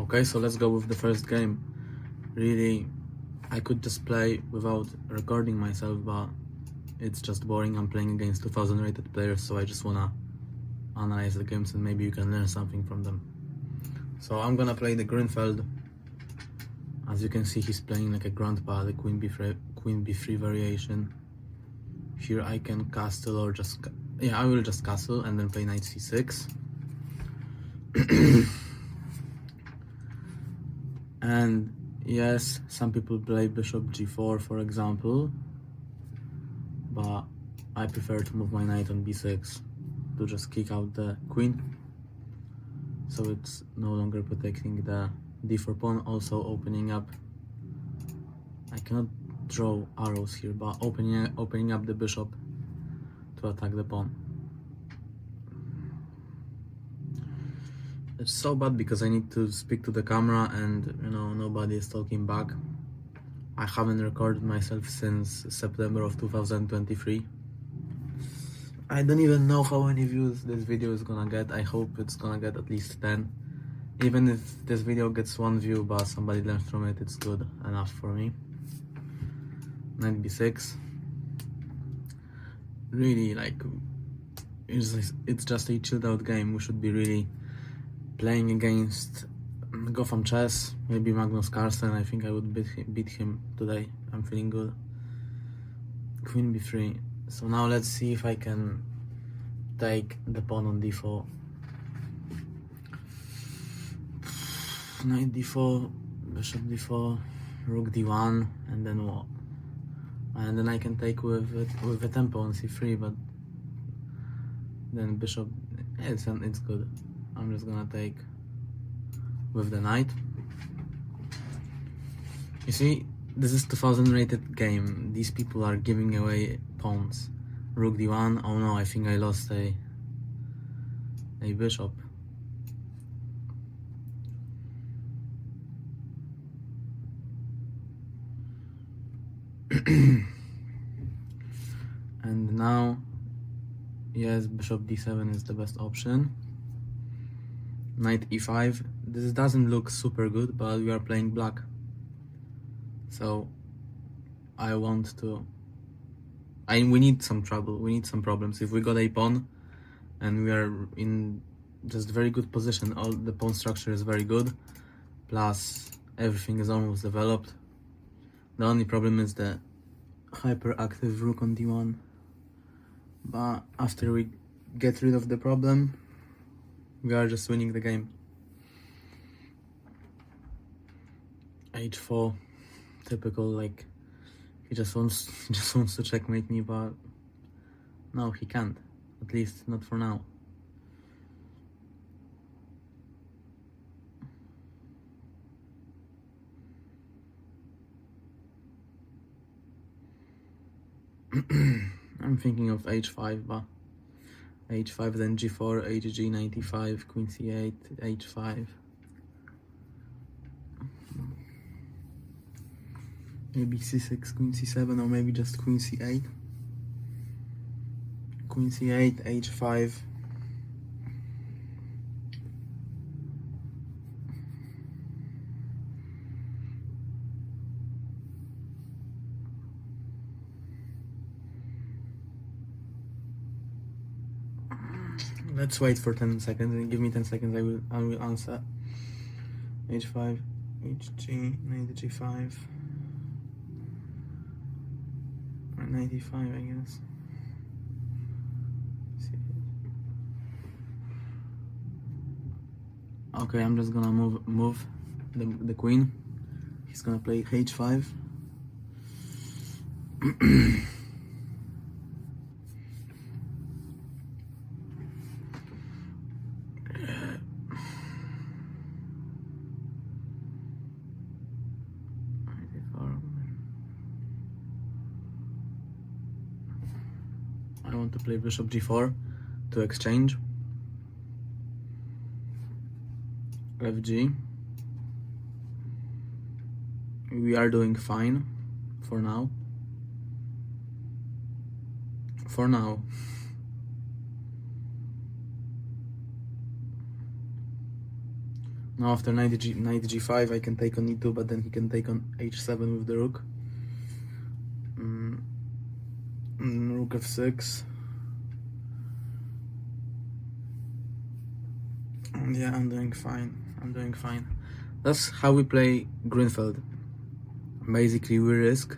Okay, so let's go with the first game. Really, I could just play without recording myself, but it's just boring. I'm playing against 2000 rated players, so I just wanna analyze the games and maybe you can learn something from them. So I'm gonna play the Grünfeld. As you can see, he's playing like a grandpa, the queen b3 variation. Here I can castle or just, yeah, I will just castle and then play knight c6. And yes, some people play bishop g4, for example, but I prefer to move my knight on b6 to just kick out the queen, so it's no longer protecting the d4 pawn, also opening up, I cannot draw arrows here, but opening up the bishop to attack the pawn. It's so bad because I need to speak to the camera and nobody is talking back. I haven't recorded myself since September of 2023. I don't even know how many views this video is gonna get. I hope it's gonna get at least 10. Even if this video gets 1 view but somebody learns from it, it's good enough for me. Knight b6. Really, like, it's just a chilled out game. We should be really playing against GothamChess, maybe Magnus Carlsen. I think I would beat him today. I'm feeling good. Queen b3. So now let's see if I can take the pawn on d4. Knight d4, bishop d4, rook d1, and then what? And then I can take with the tempo on c3, but then bishop, it's good. I'm just gonna take with the knight. You see, this is 2000 rated game. These people are giving away pawns. Rook d1. Oh no, I think I lost a bishop. And now, yes, bishop d7 is the best option. Knight e5. This doesn't look super good, but we are playing black, so I want to. We need some trouble. We need some problems. If we got a pawn, and we are in just very good position. All the pawn structure is very good. Plus, everything is almost developed. The only problem is the hyperactive rook on d1. But after we get rid of the problem, we are just winning the game. h4, typical, like he just wants to checkmate me, but no, he can't. At least not for now. I'm thinking of h5, but h5, then g4, hg, knight e5, queen c8, h5. Maybe c6, queen c7, or maybe just queen c8. Queen c8, h5. Let's wait for 10 seconds, and give me 10 seconds, I will answer. h5, hg, knight g5, or knight e5, I guess. Okay, I'm just gonna move the queen. He's gonna play h5. I want to play bishop g4 to exchange. fg. We are doing fine for now. Now after knight g5 I can take on e2, but then he can take on h7 with the rook. Rook f6. And yeah, I'm doing fine. That's how we play Greenfield. Basically we risk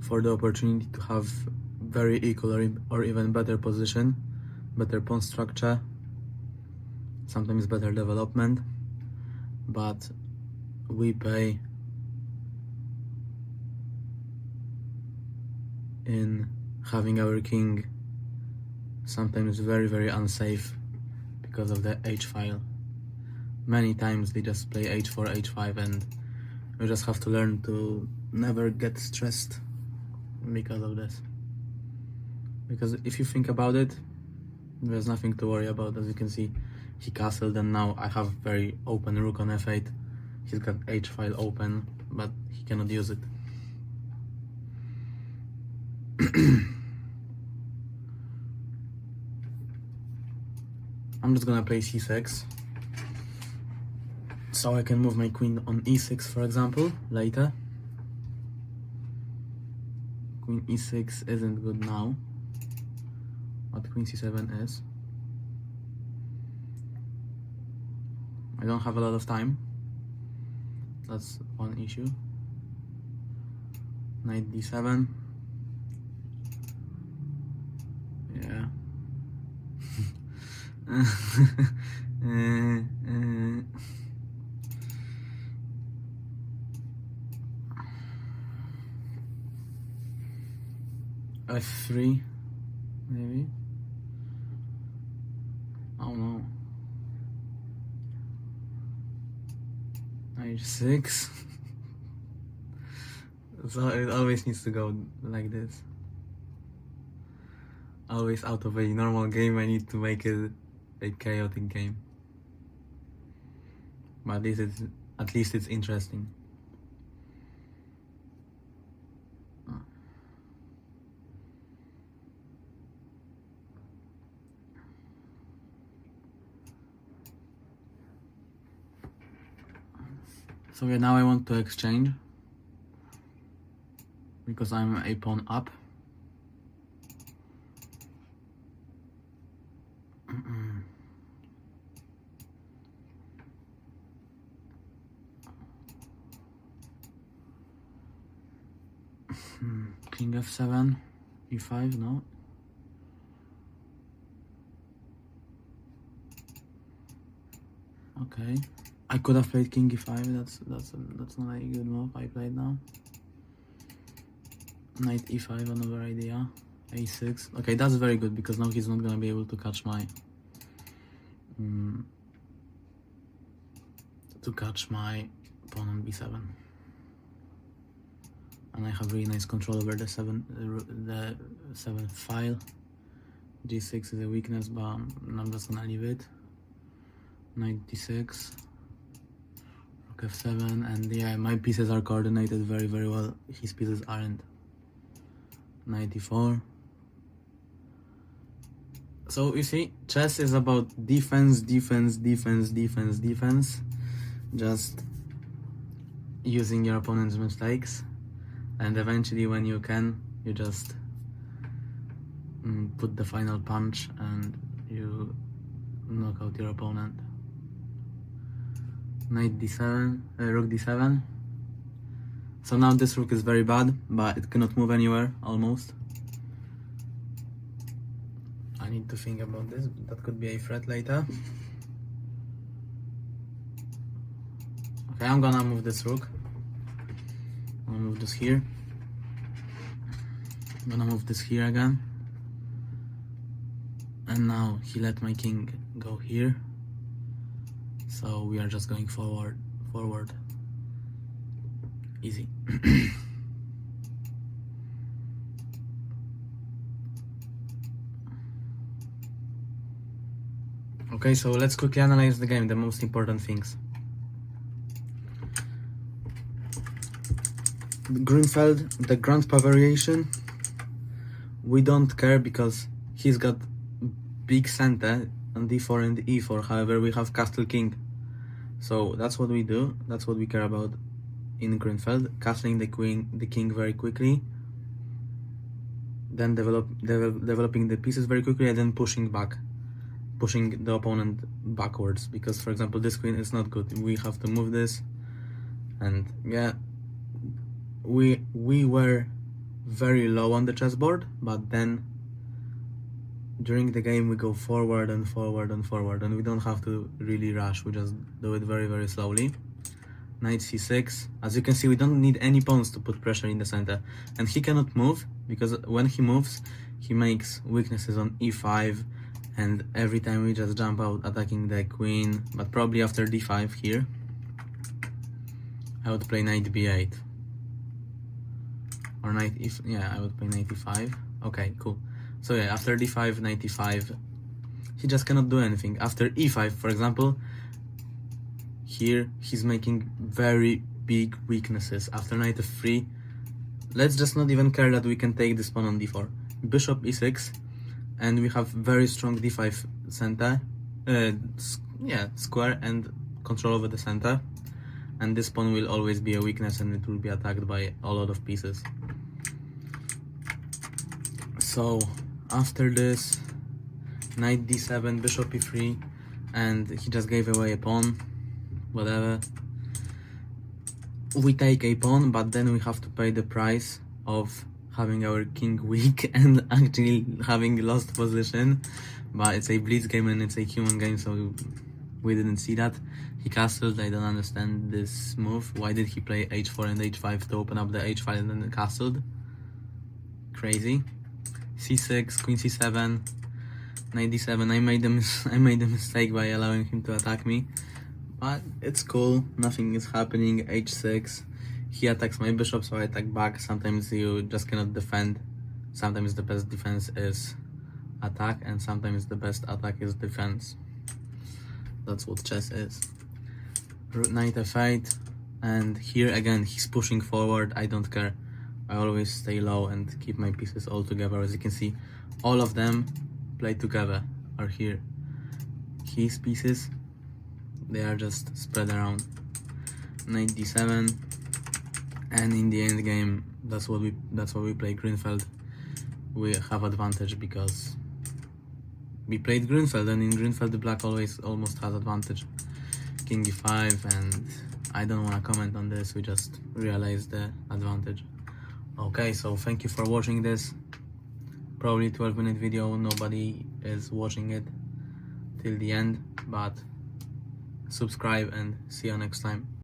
for the opportunity to have very equal or even better position, better pawn structure, sometimes better development, but we pay in having our king sometimes very unsafe because of the h file. Many times they just play h4, h5, and we just have to learn to never get stressed because of this. Because if you think about it, there's nothing to worry about. As you can see, he castled, and now I have very open rook on f8. He's got h file open, but he cannot use it. I'm just gonna play c6, so I can move my queen on e6, for example, later. Queen e6 isn't good now, but queen c7 is. I don't have a lot of time. That's one issue. Knight d7. Yeah. F3, maybe. Oh no. H6. So it always needs to go like this. Always out of a normal game, I need to make it a chaotic game. But at least it's interesting. So yeah, now I want to exchange because I'm a pawn up. King f7, e5, no. Okay, I could have played king e5. That's not a good move I played now. Knight e5, another idea. a6. Okay, that's very good because now he's not gonna be able to catch my pawn on b7. And I have really nice control over the seventh file. g6 is a weakness, but I'm just gonna leave it. Knight d6, rook f7, and yeah, my pieces are coordinated very well. His pieces aren't. Knight e4. So you see, chess is about defense. Just using your opponent's mistakes, and eventually when you can, you just put the final punch and you knock out your opponent. Knight d7, rook d7. So now this rook is very bad, but it cannot move anywhere, almost. I need to think about this. That could be a threat later. Okay, I'm gonna move this rook. I'm gonna move this here. I'm gonna move this here again. And now he let my king go here. So we are just going forward. Easy. Okay, so let's quickly analyze the game, the most important things. Greenfield, the grandpa variation, we don't care because he's got big center and d4 and e4. However, we have castle king, so that's what we do. That's what we care about in Grunfeld, castling the king very quickly, then developing the pieces very quickly, and then pushing the opponent backwards, because for example this queen is not good. We have to move this, and yeah, we were very low on the chessboard, but then during the game we go forward and forward and forward, and we don't have to really rush, we just do it very, very slowly. Knight c6. As you can see, we don't need any pawns to put pressure in the center, and he cannot move, because when he moves he makes weaknesses on e5, and every time we just jump out attacking the queen. But probably after d5 here I would play knight b8 or knight yeah, I would play knight e5. Okay, cool. So yeah, after d5, knight e5, he just cannot do anything. After e5, for example, here he's making very big weaknesses. After knight f3, let's just not even care that we can take this pawn on d4. Bishop e6, and we have very strong d5 center, square and control over the center, and this pawn will always be a weakness, and it will be attacked by a lot of pieces. So after this, knight d7, bishop e3, and he just gave away a pawn, whatever. We take a pawn, but then we have to pay the price of having our king weak and actually having lost position. But it's a blitz game and it's a human game, so we didn't see that. He castled. I don't understand this move. Why did he play h4 and h5 to open up the h file and then castled? Crazy. c6, queen c7, knight d7. I made a mistake by allowing him to attack me, but it's cool, nothing is happening. h6, he attacks my bishop, so I attack back. Sometimes you just cannot defend. Sometimes the best defense is attack, and sometimes the best attack is defense. That's what chess is. Knight f8, and here again he's pushing forward. I don't care, I always stay low and keep my pieces all together. As you can see, all of them play together are here. His pieces, they are just spread around. Knight d7, and in the end game, that's what we play Grunfeld. We have advantage because we played Grunfeld, and in Grunfeld the black almost has advantage. King e5, and I don't want to comment on this, we just realized the advantage. Okay, so thank you for watching this. Probably 12-minute video, nobody is watching it till the end, but subscribe and see you next time.